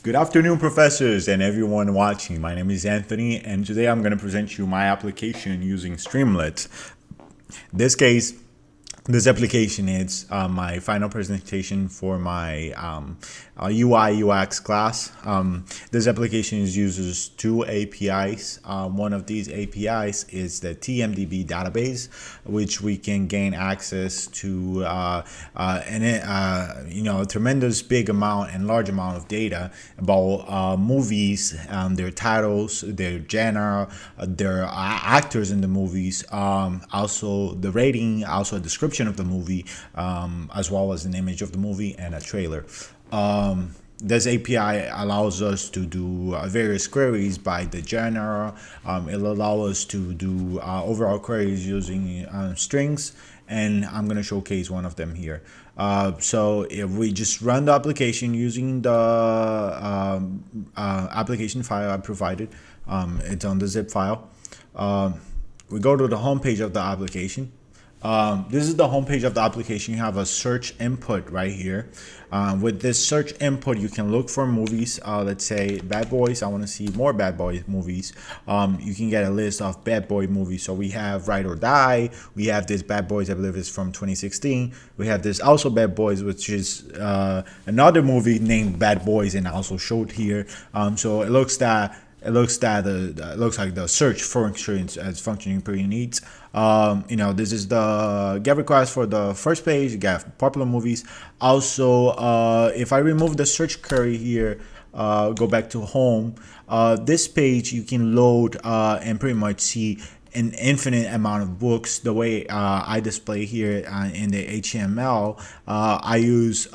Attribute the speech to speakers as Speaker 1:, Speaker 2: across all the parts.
Speaker 1: Good afternoon, professors and everyone watching. My name is Anthony, and today I'm going to present you my application using Streamlit. In this case, this application is my final presentation for my UI UX class. This application uses two APIs. One of these APIs is the TMDB database, which we can gain access to a tremendous big amount and large amount of data about movies, their titles, their genre, their actors in the movies, also the rating, also a description of the movie, as well as an image of the movie and a trailer. This API allows us to do various queries by the genre. It'll allow us to do overall queries using strings, and I'm going to showcase one of them here. So if we just run the application using the application file I provided, it's on the zip file. We go to the home page of the application. This is the homepage of the application. You have a search input right here. With this search input, you can look for movies. Let's say Bad Boys. I want to see more Bad Boy movies. You can get a list of Bad Boy movies. So we have Ride or Die. We have this Bad Boys, I believe it's from 2016. We have this also Bad Boys, which is another movie named Bad Boys and also showed here. So it looks like the search function is functioning pretty neat. This is the get request for the first page. You got popular movies. Also, if I remove the search query here, go back to home, this page you can load and pretty much see an infinite amount of books. The way I display here in the HTML, I use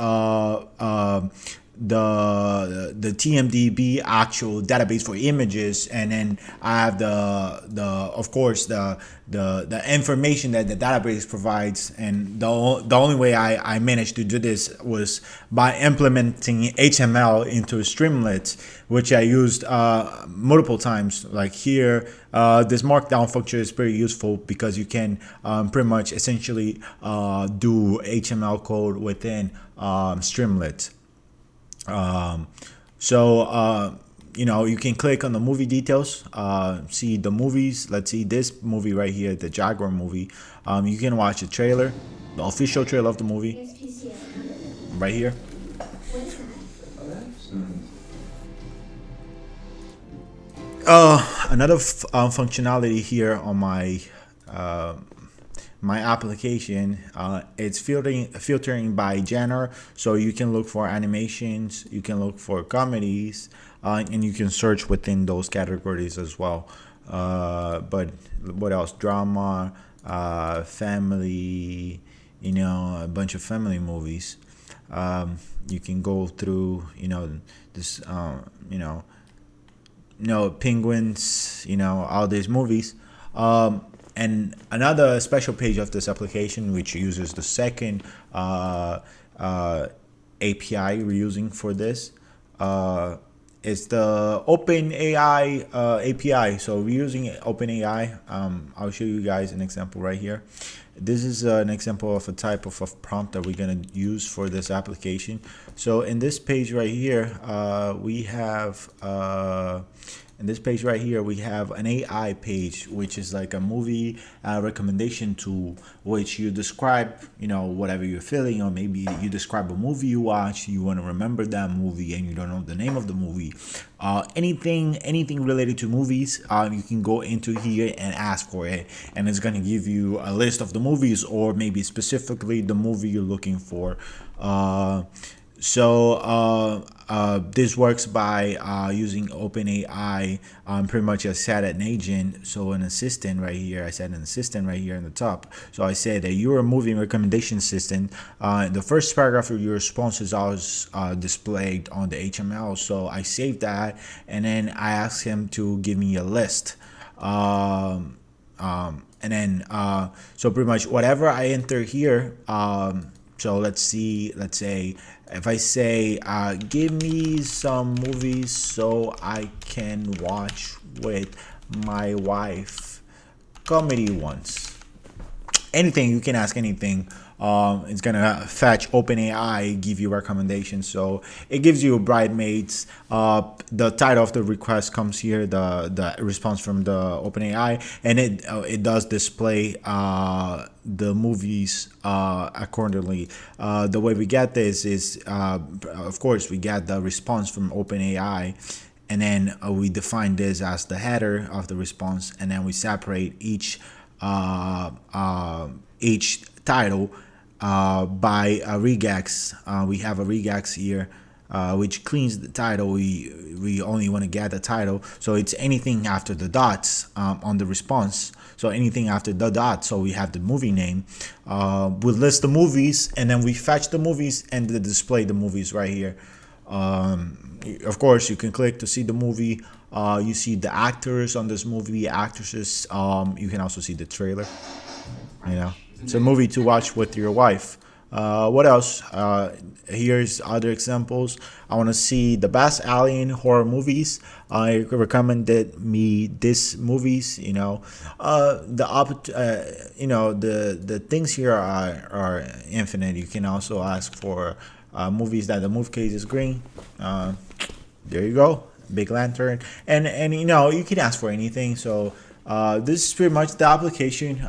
Speaker 1: the TMDB actual database for images, and then I have of course the information that the database provides. And the only way I managed to do this was by implementing HTML into Streamlit, which I used multiple times. Like here, this markdown function is pretty useful because you can pretty much essentially do HTML code within Streamlit. You can click on the movie details, see the movies. Let's see this movie right here, the Jaguar movie. You can watch the trailer, the official trailer of the movie right here. Another functionality here on my application, it's filtering by genre, so you can look for animations, you can look for comedies, and you can search within those categories as well. But what else? Drama, family, a bunch of family movies. You can go through this penguins, all these movies. And another special page of this application, which uses the second API we're using for this, is the OpenAI API. So we're using OpenAI. I'll show you guys an example right here. This is an example of a type of prompt that we're going to use for this application. So in this page right here, we have an AI page, which is like a movie recommendation tool, which you describe, whatever you're feeling, or maybe you describe a movie you watch, you want to remember that movie and you don't know the name of the movie. Anything related to movies, you can go into here and ask for it, and it's going to give you a list of the movies, or maybe specifically the movie you're looking for. This works by using OpenAI, pretty much I set an agent, so an assistant right here. I set an assistant right here in the top. So I said that you're a movie recommendation assistant. The first paragraph of your response is always displayed on the HTML. So I saved that, and then I asked him to give me a list. So pretty much whatever I enter here. So let's say if I say, give me some movies so I can watch with my wife, comedy ones. Anything, you can ask anything. It's gonna fetch OpenAI, give you recommendations. So it gives you bridesmaids. The title of the request comes here, the response from the OpenAI, and it does display the movies accordingly. The way we get this is, of course, we get the response from OpenAI, and then we define this as the header of the response, and then we separate each title by a regex. We have a regex here, which cleans the title. We only want to get the title, so it's anything after the dots on the response. So anything after the dot, so we have the movie name. We list the movies, and then we fetch the movies and display the movies right here. Of course, you can click to see the movie. You see the actors on this movie, actresses. You can also see the trailer. It's a movie to watch with your wife. What else? Here's other examples. I want to see the best alien horror movies. I recommended me these movies. The things here are infinite. You can also ask for movies that the movie case is green. There you go, big lantern, and you can ask for anything. So this is pretty much the application.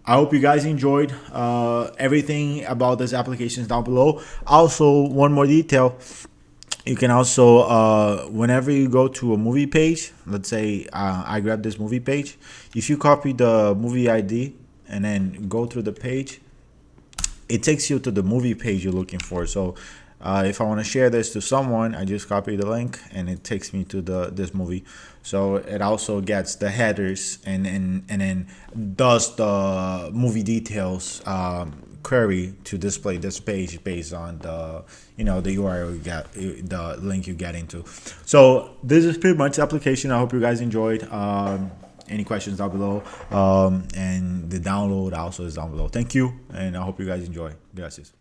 Speaker 1: I hope you guys enjoyed everything about this application down below. Also, one more detail. You can also, whenever you go to a movie page, let's say I grab this movie page, if you copy the movie ID and then go through the page, it takes you to the movie page you're looking for. So if I want to share this to someone, I just copy the link and it takes me to this movie. So it also gets the headers and then does the movie details query to display this page based on the the URL you get, the link you get into. So this is pretty much the application. I hope you guys enjoyed. Any questions down below, and the download also is down below. Thank you, and I hope you guys enjoy. Gracias.